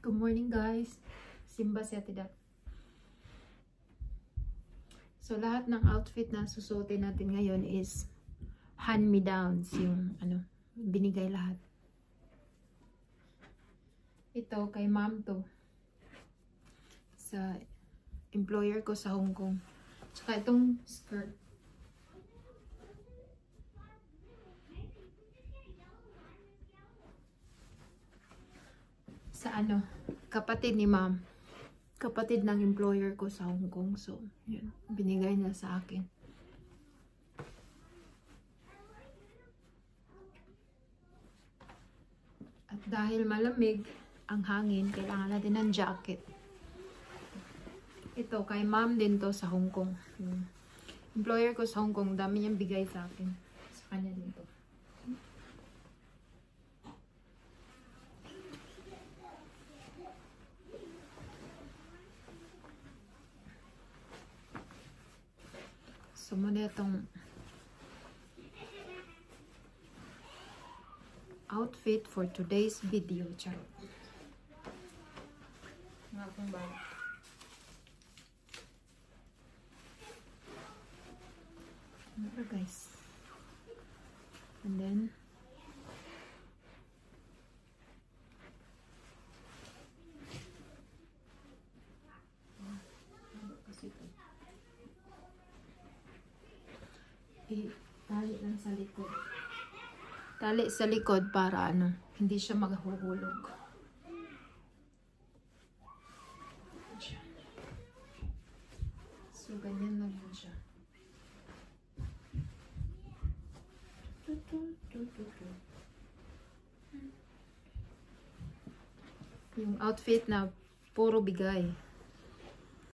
Good morning guys. Simba si Ate Dat. So lahat ng outfit na susuotin natin ngayon is hand-me-downs, yung binigay lahat. Ito kay ma'am to. Sa employer ko sa Hong Kong. Tsaka itong skirt. Sa kapatid ni ma'am. Kapatid ng employer ko sa Hong Kong. So, yun. Binigay niya sa akin. At dahil malamig ang hangin, kailangan natin ng jacket. Ito, kay ma'am din to sa Hong Kong. Employer ko sa Hong Kong, dami niyang bigay sa akin. Sa kanya din to. So, muna itong outfit for today's video. Charot. Nga akong bala. Ano guys? And then, tali lang sa likod. Tali sa likod para hindi siya maghuhulog. So, ganyan na lang siya. Yung outfit na puro bigay.